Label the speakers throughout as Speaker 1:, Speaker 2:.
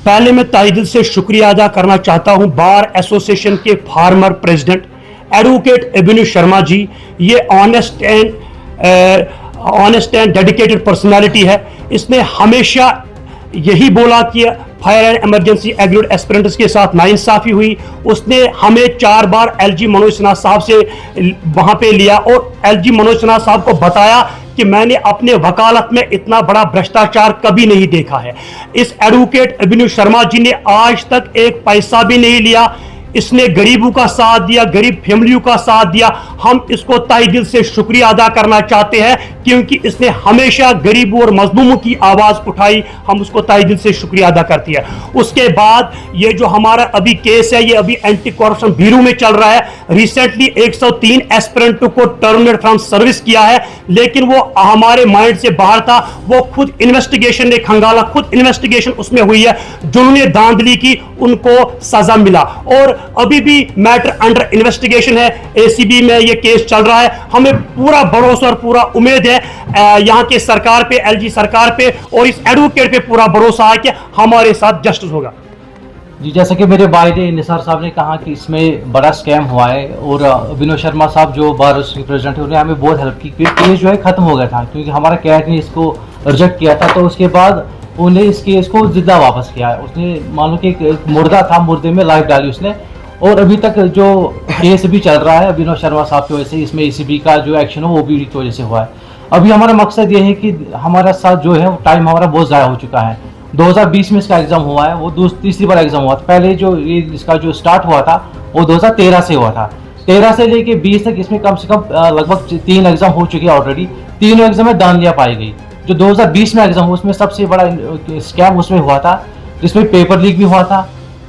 Speaker 1: पहले मैं तहे दिल से शुक्रिया अदा करना चाहता हूं बार एसोसिएशन के फार्मर प्रेसिडेंट एडवोकेट अभिनव शर्मा जी। ये ऑनेस्ट एंड डेडिकेटेड पर्सनालिटी है। इसने हमेशा यही बोला कि fire and emergency agreed aspirants के साथ नाइंसाफी हुई। उसने हमें 4 बार एलजी मनोज सिन्हा साहब से वहां पे लिया और एलजी मनोज सिन्हा साहब को बताया कि मैंने अपने वकालत में इतना बड़ा भ्रष्टाचार कभी नहीं देखा है। इस एडवोकेट अभिनव शर्मा जी ने आज तक एक पैसा भी नहीं लिया। इसने गरीबों का साथ दिया, गरीब फैमिलियों का साथ दिया। हम इसको तहे दिल से शुक्रिया अदा करना चाहते हैं क्योंकि इसने हमेशा गरीबों और मजलूमों की आवाज उठाई। हम उसको तहे दिल से शुक्रिया अदा करते हैं। उसके बाद ये जो हमारा अभी केस है, ये अभी एंटी करप्शन ब्यूरो में चल रहा है। रिसेंटली 103 एस्पिरेंटों को टर्मिनेट फ्रॉम सर्विस किया है, लेकिन वो हमारे माइंड से बाहर था। वो खुद इन्वेस्टिगेशन ने खंगाला, खुद इन्वेस्टिगेशन उसमें हुई है। जिन्होंने धांधली की उनको सजा मिला और अभी भी मैटर अंडर इन्वेस्टिगेशन है। एसीबी में ये केस चल रहा है। हमें पूरा भरोसा और पूरा उम्मीद है यहाँ के सरकार पे, एलजी सरकार पे और इस एडवोकेट पे पूरा भरोसा है कि हमारे साथ जस्टिस होगा।
Speaker 2: जी, जैसा कि मेरे भाई ने निसार साहब ने कहा कि इसमें बड़ा स्कैम हुआ है और अभिनव शर्मा साहब जो बार प्रेसिडेंट है उन्होंने हमें बहुत हेल्प की। केस जो है खत्म हो गया था क्योंकि हमारा कैट ने इसको रिजेक्ट किया था, तो उसके बाद उन्हें इस केस को जिंदा वापस किया है। उसने मान लो कि एक मुर्दा था, मुर्दे में लाइफ डाली उसने, और अभी तक जो केस भी चल रहा है अभिनव शर्मा साहब की वजह से, इसमें एसीबी का जो एक्शन हो वो भी की वजह से हुआ है। अभी हमारा मकसद ये है कि हमारा साथ जो है टाइम हमारा बहुत ज़्यादा हो चुका है। 2020 में इसका एग्ज़ाम हुआ है, वो तीसरी बार एग्ज़ाम हुआ था। पहले जो ये इसका जो स्टार्ट हुआ था वो 2013 से हुआ था। 13 से लेके 20 तक इसमें कम से कम लगभग 3 एग्ज़ाम हो चुके हैं ऑलरेडी। तीनों एग्ज़ाम में धांधलियाँ पाई गई। जो 2020 में एग्ज़ाम हुआ उसमें सबसे बड़ा स्कैम उसमें हुआ था, जिसमें पेपर लीक भी हुआ था,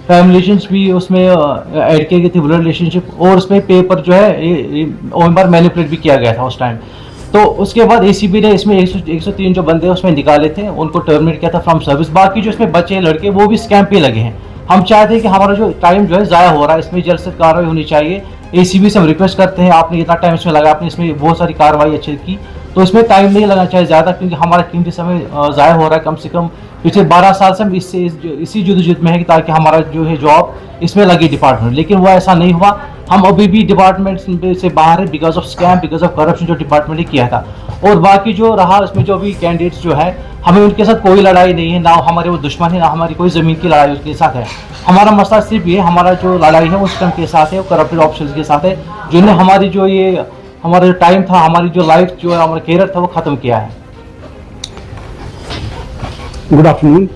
Speaker 2: फैमिली रिलेशंस भी उसमें ऐड किए गए थे, ब्लड रिलेशनशिप, और उसमें पेपर जो है बार मैनिपुलेट भी किया गया था उस टाइम। तो उसके बाद एसीबी ने इसमें 103 जो बंदे उसमें निकाले थे उनको टर्मिनेट किया था फ्रॉम सर्विस। बाकी जो इसमें बच्चे लड़के वो भी स्कैम पे लगे हैं। हम चाहते हैं कि हमारा जो टाइम जो है ज़ाया हो रहा है, इसमें जल्द से कार्रवाई होनी चाहिए। एसीबी से हम रिक्वेस्ट करते हैं, आपने इतना टाइम इसमें लगा, आपने इसमें बहुत सारी कार्रवाई अच्छी की, तो इसमें टाइम नहीं लगना चाहिए ज़्यादा, क्योंकि हमारा कीमती समय ज़ाया हो रहा है। कम से कम पिछले 12 साल से हम इसी जुद्दोजहद में है कि ताकि हमारा जो है जॉब इसमें लगी डिपार्टमेंट, लेकिन वो ऐसा नहीं हुआ। हम अभी भी डिपार्टमेंट से बाहर है because of scam, because of corruption जो डिपार्टमेंट ने किया था। और बाकी जो रहा इसमें जो भी कैंडिडेट्स जो है, हमें उनके साथ कोई लड़ाई नहीं है, ना हमारे वो दुश्मन है, ना हमारी कोई ज़मीन की लड़ाई उसके साथ है। हमारा मसला सिर्फ ये, हमारा जो लड़ाई है वो सिस्टम के साथ है, वो करप्टेड ऑप्शंस के साथ है, जिन्होंने हमारी जो ये हमारा जो टाइम था, हमारी जो लाइफ जो हमारा कैरियर था वो ख़त्म किया है।
Speaker 3: Good afternoon.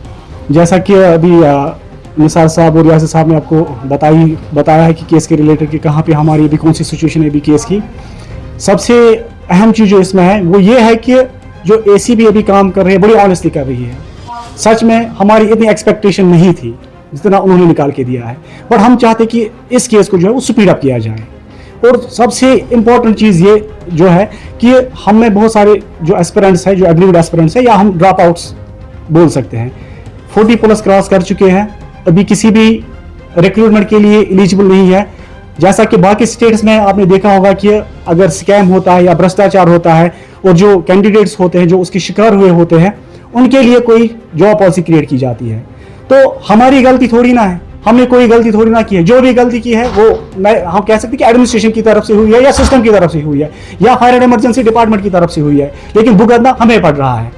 Speaker 3: जैसा कि अभी निसार साहब और यासिर साहब ने आपको बताया है कि केस के रिलेटेड कि कहाँ पे हमारी अभी कौन सी सिचुएशन है अभी केस की। सबसे अहम चीज़ जो इसमें है वो ये है कि जो एसीबी अभी काम कर रही है बड़ी ऑनेस्टली कर रही है। सच में हमारी इतनी एक्सपेक्टेशन नहीं थी जितना उन्होंने निकाल के दिया है, बट हम चाहते कि इस केस को जो है वो स्पीड अप किया जाए। और सबसे इम्पॉर्टेंट चीज़ ये जो है कि हम में बहुत सारे जो एस्पिरेंट्स हैं, जो एग्रीड एस्पिरेंट्स हैं, या हम ड्रॉप आउट्स बोल सकते हैं, 40+ क्रॉस कर चुके हैं, अभी किसी भी रिक्रूटमेंट के लिए एलिजिबल नहीं है। जैसा कि बाकी स्टेट्स में आपने देखा होगा कि अगर स्कैम होता है या भ्रष्टाचार होता है और जो कैंडिडेट्स होते हैं जो उसके शिकार हुए होते हैं उनके लिए कोई जॉब पॉलिसी क्रिएट की जाती है। तो हमारी गलती थोड़ी ना है, हमने कोई गलती थोड़ी ना की है। जो भी गलती की है वो हम कह सकते हैं कि एडमिनिस्ट्रेशन की तरफ से हुई है या सिस्टम की तरफ से हुई है या फायर एंड इमरजेंसी डिपार्टमेंट की तरफ से हुई है, लेकिन भुगतना हमें पड़ रहा है।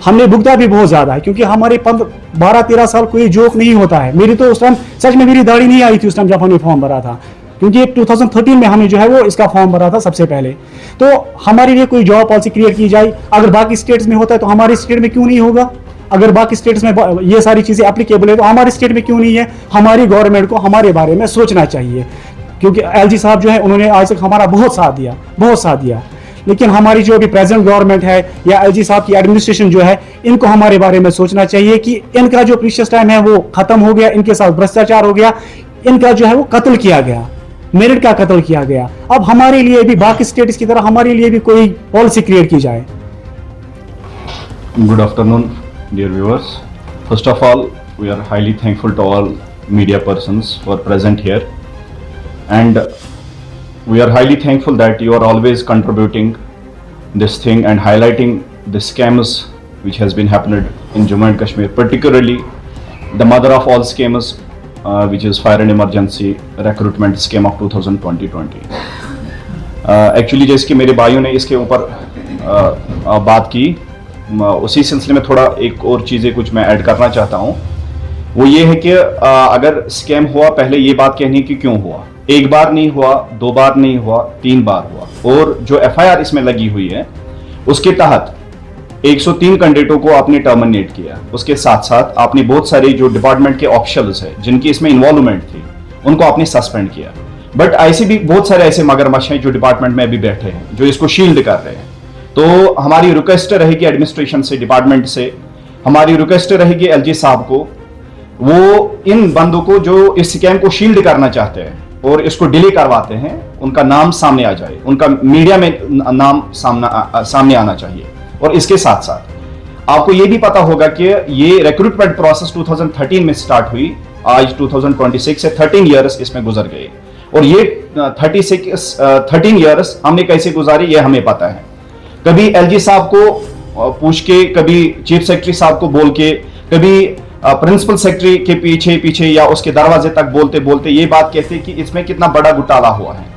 Speaker 3: हमने भुगता भी बहुत ज़्यादा है क्योंकि हमारे 12-13 साल कोई जोक नहीं होता है। मेरी तो उस टाइम सच में मेरी दाढ़ी नहीं आई थी उस टाइम जब हमने फॉर्म भरा था, क्योंकि 2013 में हमने जो है वो इसका फॉर्म भरा था सबसे पहले। तो हमारे लिए कोई जॉब पॉलिसी क्रिएट की जाए। अगर बाकी स्टेट्स में होता है तो हमारे स्टेट में क्यों नहीं होगा? अगर बाकी स्टेट्स में ये सारी चीज़ें एप्लीकेबल है तो हमारे स्टेट में क्यों नहीं है? हमारी गवर्नमेंट को हमारे बारे में सोचना चाहिए, क्योंकि एलजी साहब जो है उन्होंने आज तक हमारा बहुत साथ दिया। लेकिन हमारी जो अभी प्रेजेंट गवर्नमेंट है या एलजी साहब की एडमिनिस्ट्रेशन जो है, इनको हमारे बारे में सोचना चाहिए कि इनका जो प्रीशियस टाइम है वो खत्म हो गया, इनके साथ भ्रष्टाचार हो गया, इनका जो है वो कत्ल किया गया, मेरिट का कत्ल किया गया। अब हमारे लिए भी बाकी स्टेट्स की तरह हमारे लिए भी कोई पॉलिसी क्रिएट की जाए।
Speaker 4: Good afternoon, dear viewers. First of all, we are highly thankful to all media persons who are present here, and we are highly thankful that you are always contributing this thing and highlighting the scams which has been happened in Jammu and Kashmir, particularly the mother of all schemes, which is fire and emergency recruitment scheme of 2020. Actually जैसे कि मेरे भाइयों ने इसके ऊपर बात की, उसी सिलसिले में थोड़ा एक और चीज़ें कुछ मैं ऐड करना चाहता हूँ। वो ये है कि अगर स्कैम हुआ, पहले ये बात कहनी कि क्यों हुआ। एक बार नहीं हुआ, 2 बार नहीं हुआ, 3 बार हुआ। और जो FIR इसमें लगी हुई है उसके तहत 103 कैंडिडेटों को आपने टर्मिनेट किया। उसके साथ साथ आपने बहुत सारे जो डिपार्टमेंट के ऑफिशियल्स हैं जिनकी इसमें इन्वॉल्वमेंट थी उनको आपने सस्पेंड किया। बट ऐसे भी बहुत सारे ऐसे मगरमच्छ हैं जो डिपार्टमेंट में अभी बैठे हैं जो इसको शील्ड कर रहे हैं। तो हमारी रिक्वेस्ट रहेगी एडमिनिस्ट्रेशन से, डिपार्टमेंट से, हमारी रिक्वेस्ट रहेगी LG साहब को, वो इन बंदों को जो इस स्कैम को शील्ड करना चाहते हैं और इसको डिले करवाते हैं, उनका नाम सामने आ जाए, उनका मीडिया में नाम सामने आना चाहिए। और इसके साथ साथ आपको ये भी पता होगा कि ये रिक्रूटमेंट प्रोसेस 2013 में स्टार्ट हुई, आज 2026 से 13 इयर्स इसमें गुजर गए। और ये 13 इयर्स हमने कैसे गुजारी ये हमें पता है। कभी LG साहब को पूछ के, कभी चीफ सेक्रेटरी साहब को बोल के, कभी प्रिंसिपल सेक्रेटरी के पीछे या उसके दरवाजे तक बोलते बोलते ये बात कहते कि इसमें कितना बड़ा घोटाला हुआ है।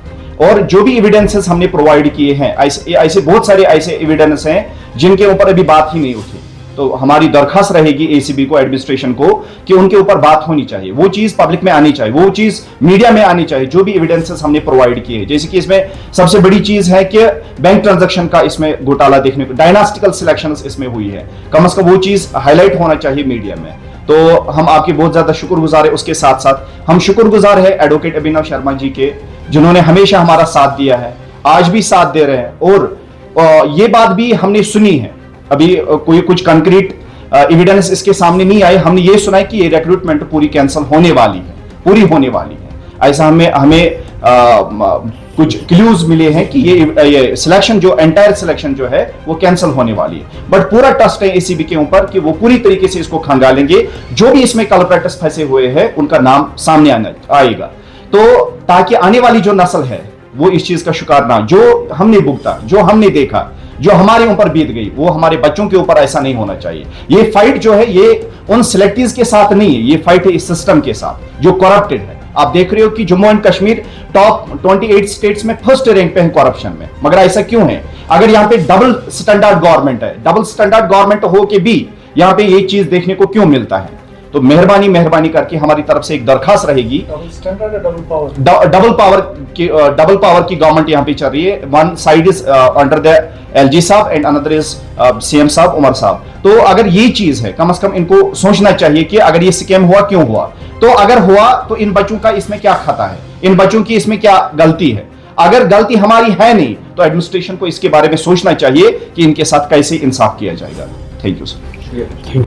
Speaker 4: और जो भी एविडेंसेस हमने प्रोवाइड किए हैं, ऐसे बहुत सारे ऐसे एविडेंस हैं जिनके ऊपर अभी बात ही नहीं उठी। तो हमारी दरखास्त रहेगी ACB को, एडमिनिस्ट्रेशन को, कि उनके ऊपर बात होनी चाहिए, वो चीज पब्लिक में आनी चाहिए, वो चीज मीडिया में आनी चाहिए, जो भी एविडेंसेस हमने प्रोवाइड किए। जैसे कि इसमें सबसे बड़ी चीज है कि बैंक ट्रांजैक्शन का इसमें घोटाला देखने को, डायनास्टिकल सिलेक्शन इसमें हुई है, कम से कम वो चीज हाईलाइट होना चाहिए मीडिया में। तो हम आपके बहुत ज्यादा शुक्रगुजार है। उसके साथ साथ हम शुक्रगुजार है एडवोकेट अभिनव शर्मा जी के, जिन्होंने हमेशा हमारा साथ दिया है, आज भी साथ दे रहे हैं। और ये बात भी हमने सुनी है, अभी कोई कुछ कंक्रीट एविडेंस इसके सामने नहीं आए, हमने ये सुना है कि ये रिक्रूटमेंट पूरी कैंसिल होने वाली है, पूरी होने वाली है। ऐसा हमें कुछ क्लूज मिले हैं कि ये सिलेक्शन, जो एंटायर सिलेक्शन जो है वो कैंसिल होने वाली है। बट पूरा ट्रस्ट है ACB के ऊपर कि वो पूरी तरीके से इसको खंगालेंगे, जो भी इसमें कल्प्रेटर्स फंसे हुए हैं उनका नाम सामने आएगा। तो ताकि आने वाली जो नस्ल है वो इस चीज का शिकार ना, जो हमने भुगता, जो हमने देखा, जो हमारे ऊपर बीत गई, वो हमारे बच्चों के ऊपर ऐसा नहीं होना चाहिए। ये फाइट जो है ये उन सिलेक्टिव्स के साथ नहीं है, ये फाइट है इस सिस्टम के साथ जो करप्टेड है। आप देख रहे हो कि Jammu and Kashmir top 28 states में फर्स्ट रैंक पे है करप्शन में। मगर ऐसा क्यों है? अगर यहाँ पे डबल स्टैंडर्ड गवर्नमेंट है, डबल स्टैंडर्ड गवर्नमेंट हो के भी यहाँ पे ये चीज देखने को क्यों मिलता है? तो मेहरबानी करके हमारी तरफ से एक दरखास्त रहेगी। डबल पावर की गवर्नमेंट यहाँ पे चल रही है। One side is under the LG साहब एंड अनदर इज CM साहब, उमर साहब। तो अगर ये चीज है, कम से कम इनको सोचना चाहिए कि अगर ये स्कैम हुआ क्यों हुआ, तो अगर हुआ तो इन बच्चों का इसमें क्या खाता है, इन बच्चों की इसमें क्या गलती है। अगर गलती हमारी है नहीं तो एडमिनिस्ट्रेशन को इसके बारे में सोचना चाहिए कि इनके साथ कैसे इंसाफ किया जाएगा। Thank you sir.